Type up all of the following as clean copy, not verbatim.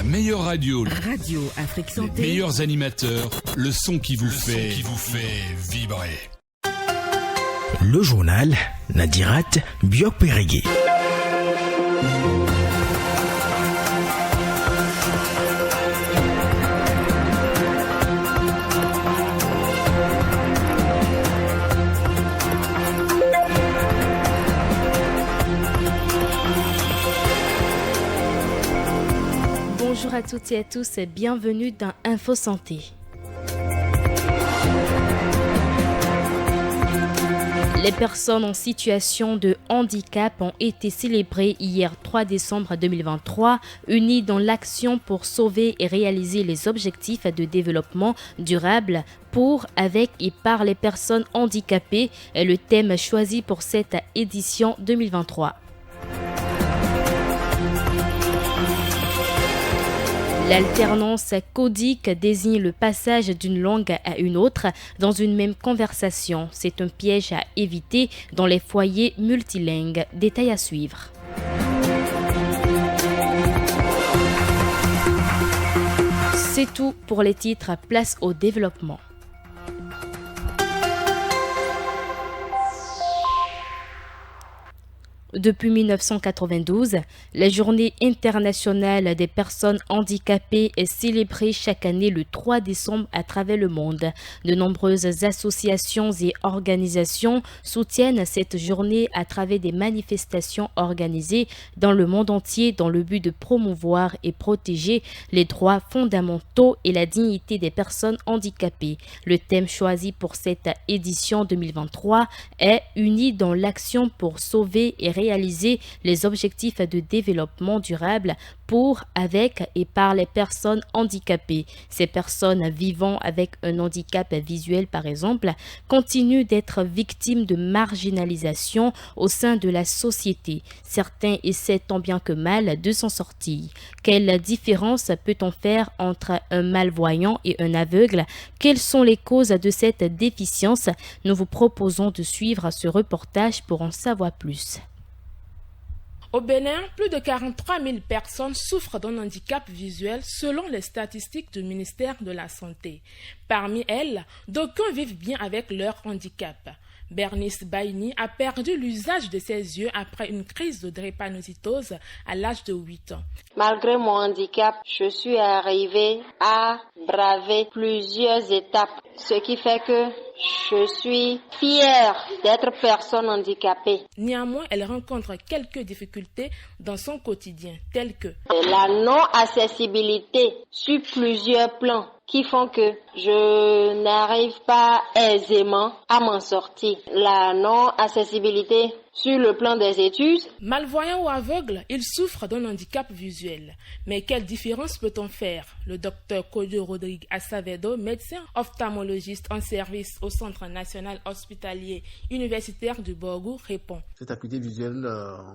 meilleure radio. Radio Afrique Santé. Les meilleurs animateurs. Le son qui vous fait vibrer. Le journal Nadirat Biok-Pérégué. Bonjour à toutes et à tous et bienvenue dans Info Santé. Les personnes en situation de handicap ont été célébrées hier 3 décembre 2023, unies dans l'action pour sauver et réaliser les objectifs de développement durable pour, avec et par les personnes handicapées, est le thème choisi pour cette édition 2023. L'alternance codique désigne le passage d'une langue à une autre dans une même conversation. C'est un piège à éviter dans les foyers multilingues. Détail à suivre. C'est tout pour les titres. Place au développement. Depuis 1992, la Journée internationale des personnes handicapées est célébrée chaque année le 3 décembre à travers le monde. De nombreuses associations et organisations soutiennent cette journée à travers des manifestations organisées dans le monde entier dans le but de promouvoir et protéger les droits fondamentaux et la dignité des personnes handicapées. Le thème choisi pour cette édition 2023 est « Unis dans l'action pour sauver et réaliser les objectifs de développement durable pour, avec et par les personnes handicapées. Ces personnes vivant avec un handicap visuel, par exemple, continuent d'être victimes de marginalisation au sein de la société. Certains essaient tant bien que mal de s'en sortir. Quelle différence peut-on faire entre un malvoyant et un aveugle? Quelles sont les causes de cette déficience? Nous vous proposons de suivre ce reportage pour en savoir plus. Au Bénin, plus de 43 000 personnes souffrent d'un handicap visuel selon les statistiques du ministère de la Santé. Parmi elles, d'aucuns vivent bien avec leur handicap. Bernice Baini a perdu l'usage de ses yeux après une crise de drépanocytose à l'âge de 8 ans. Malgré mon handicap, je suis arrivée à braver plusieurs étapes, ce qui fait que je suis fière d'être personne handicapée. Néanmoins, elle rencontre quelques difficultés dans son quotidien, telles que la non-accessibilité sur plusieurs plans qui font que je n'arrive pas aisément à m'en sortir. La non-accessibilité sur le plan des études. Malvoyant ou aveugle, il souffre d'un handicap visuel. Mais quelle différence peut-on faire? Le docteur Kojo Rodrigue Assavedo, médecin ophtalmologiste en service au Centre national hospitalier universitaire du Borgou, répond. Cette acuité visuelle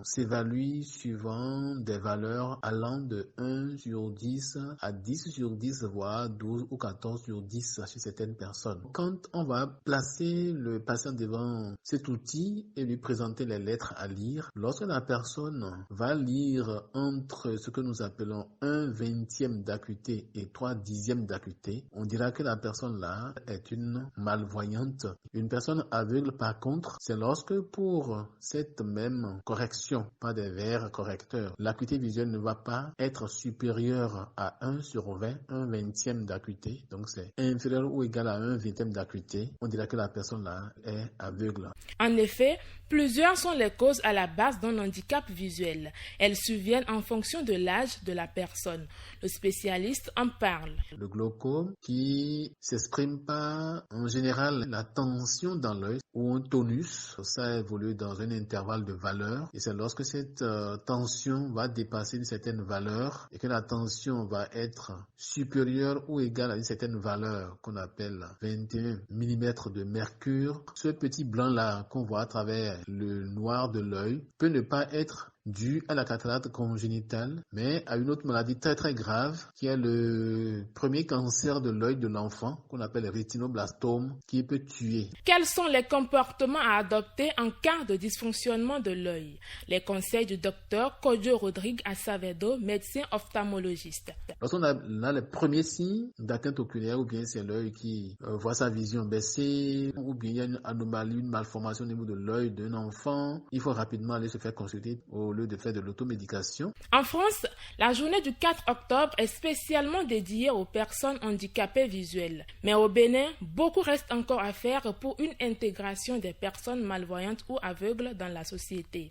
s'évalue suivant des valeurs allant de 1 sur 10 à 10 sur 10, voire 12 ou 14 sur 10 chez certaines personnes. Quand on va placer le patient devant cet outil et lui présenter les lettres à lire, lorsque la personne va lire entre ce que nous appelons 1/20 d'acuité et 3/10 d'acuité, on dira que la personne là est une malvoyante. Une personne aveugle par contre, c'est lorsque pour cette même correction, pas des verres correcteurs, l'acuité visuelle ne va pas être supérieure à 1 sur 20, 1/20 d'acuité, donc c'est inférieur ou égal à 1/20 d'acuité, on dira que la personne là est aveugle. En effet, plusieurs sont les causes à la base d'un handicap visuel. Elles surviennent en fonction de l'âge de la personne. Le spécialiste en parle. Le glaucome qui s'exprime par, en général, la tension dans l'œil ou un tonus. Ça évolue dans un intervalle de valeur et c'est lorsque cette tension va dépasser une certaine valeur et que la tension va être supérieure ou égale à une certaine valeur qu'on appelle 21 mm de mercure. Ce petit blanc-là qu'on voit à travers le noir de l'œil peut ne pas être due à la cataracte congénitale, mais à une autre maladie très très grave qui est le premier cancer de l'œil de l'enfant qu'on appelle le rétinoblastome qui peut tuer. Quels sont les comportements à adopter en cas de dysfonctionnement de l'œil? Les conseils du docteur Kojo Rodrigue Acevedo, médecin ophtalmologiste. Lorsqu'on a les premiers signes d'atteinte oculaire, ou bien c'est l'œil qui voit sa vision baisser, ou bien il y a une anomalie, une malformation au niveau de l'œil d'un enfant, il faut rapidement aller se faire consulter au lieu de faire de l'automédication. En France, la journée du 4 octobre est spécialement dédiée aux personnes handicapées visuelles. Mais au Bénin, beaucoup reste encore à faire pour une intégration des personnes malvoyantes ou aveugles dans la société.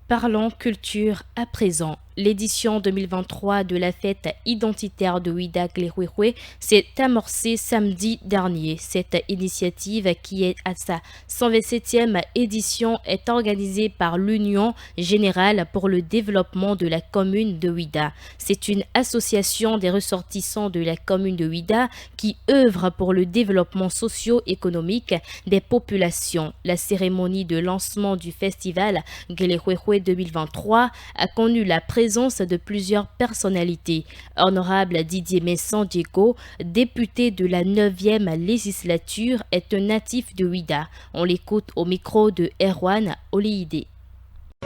Parlons culture à présent. L'édition 2023 de la fête identitaire de Ouida Glehouéhoué s'est amorcée samedi dernier. Cette initiative, qui est à sa 127e édition, est organisée par l'Union générale pour le développement de la commune de Ouida. C'est une association des ressortissants de la commune de Ouida qui œuvre pour le développement socio-économique des populations. La cérémonie de lancement du festival Glehouéhoué 2023 a connu la présence de plusieurs personnalités. Honorable Didier Messan Diego, député de la 9e législature, est un natif de Ouida. On l'écoute au micro de Erwan Oliide.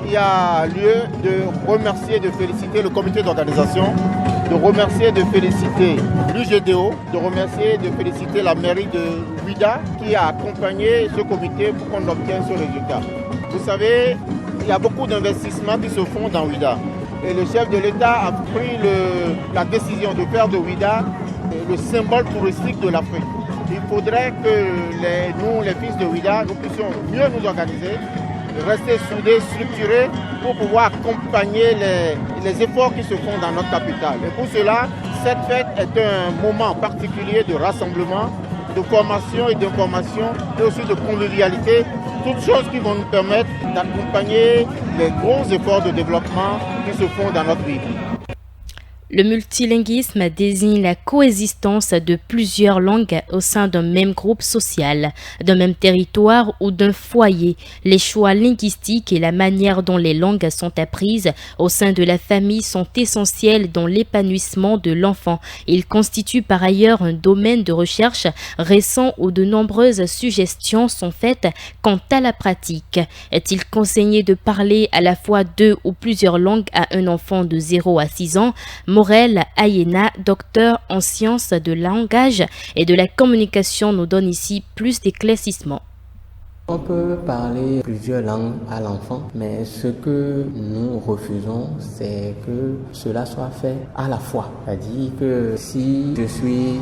Il y a lieu de remercier, de féliciter le comité d'organisation, de remercier, de féliciter l'UGDO, de remercier, de féliciter la mairie de Ouida qui a accompagné ce comité pour qu'on obtienne ce résultat. Vous savez, il y a beaucoup d'investissements qui se font dans Ouida. Et le chef de l'État a pris la décision de faire de Ouida le symbole touristique de l'Afrique. Il faudrait que nous, les fils de Ouida, nous puissions mieux nous organiser, rester soudés, structurés pour pouvoir accompagner les efforts qui se font dans notre capitale. Et pour cela, cette fête est un moment particulier de rassemblement, de formation et d'information, et aussi de convivialité, toutes choses qui vont nous permettre d'accompagner les gros efforts de développement qui se font dans notre pays. Le multilinguisme désigne la coexistence de plusieurs langues au sein d'un même groupe social, d'un même territoire ou d'un foyer. Les choix linguistiques et la manière dont les langues sont apprises au sein de la famille sont essentiels dans l'épanouissement de l'enfant. Ils constituent par ailleurs un domaine de recherche récent où de nombreuses suggestions sont faites quant à la pratique. Est-il conseillé de parler à la fois 2 ou plusieurs langues à un enfant de 0 à 6 ans? Morel Ayena, docteur en sciences de langage et de la communication, nous donne ici plus d'éclaircissements. On peut parler plusieurs langues à l'enfant, mais ce que nous refusons, c'est que cela soit fait à la fois. C'est-à-dire que si je suis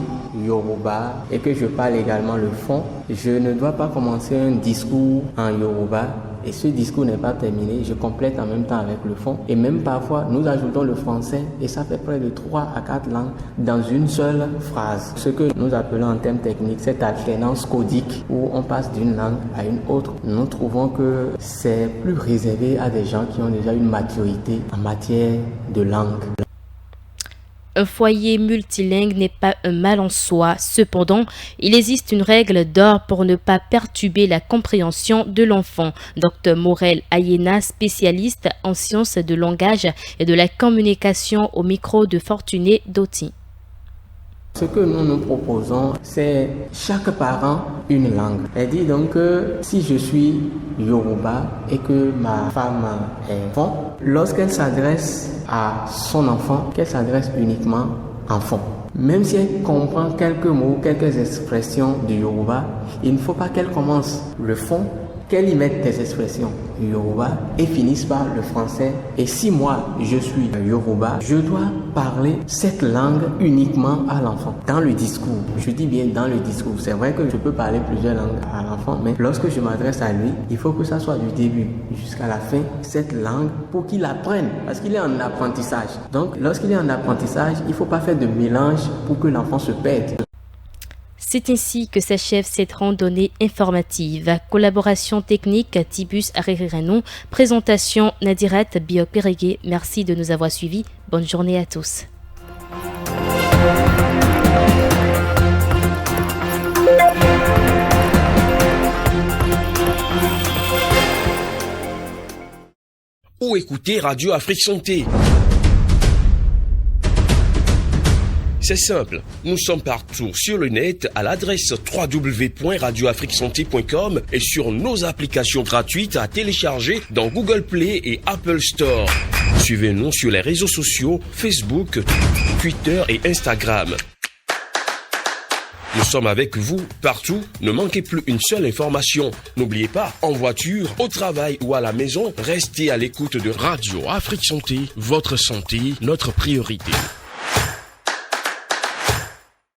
Yoruba et que je parle également le fon, je ne dois pas commencer un discours en Yoruba et ce discours n'est pas terminé, je complète en même temps avec le fond. Et même parfois, nous ajoutons le français et ça fait près de 3 à 4 langues dans une seule phrase. Ce que nous appelons en termes techniques cette alternance codique où on passe d'une langue à une autre. Nous trouvons que c'est plus réservé à des gens qui ont déjà une maturité en matière de langue. Un foyer multilingue n'est pas un mal en soi. Cependant, il existe une règle d'or pour ne pas perturber la compréhension de l'enfant. Dr Morel Ayena, spécialiste en sciences de langage et de la communication au micro de Fortuné Doti. Ce que nous proposons, c'est chaque parent une langue. Elle dit donc que si je suis Yoruba et que ma femme est fon, lorsqu'elle s'adresse à son enfant, qu'elle s'adresse uniquement en fon. Même si elle comprend quelques mots, quelques expressions du Yoruba, il ne faut pas qu'elle commence le fon, qu'elle y mette des expressions Yoruba et finisse par le français. Et si moi, je suis Yoruba, je dois parler cette langue uniquement à l'enfant. Dans le discours, je dis bien dans le discours. C'est vrai que je peux parler plusieurs langues à l'enfant, mais lorsque je m'adresse à lui, il faut que ça soit du début jusqu'à la fin, cette langue, pour qu'il apprenne, parce qu'il est en apprentissage. Donc, lorsqu'il est en apprentissage, il ne faut pas faire de mélange pour que l'enfant se perde. C'est ainsi que s'achève cette randonnée informative. Collaboration technique Tibus Aririrenou, présentation Nadirat Biok-Pérégué. Merci de nous avoir suivis. Bonne journée à tous. ou écoutez Radio Afrique Santé. C'est simple, nous sommes partout sur le net à l'adresse www.radioafriquesanté.com et sur nos applications gratuites à télécharger dans Google Play et Apple Store. Suivez-nous sur les réseaux sociaux Facebook, Twitter et Instagram. Nous sommes avec vous partout, ne manquez plus une seule information. N'oubliez pas, en voiture, au travail ou à la maison, restez à l'écoute de Radio Afrique Santé, votre santé, notre priorité.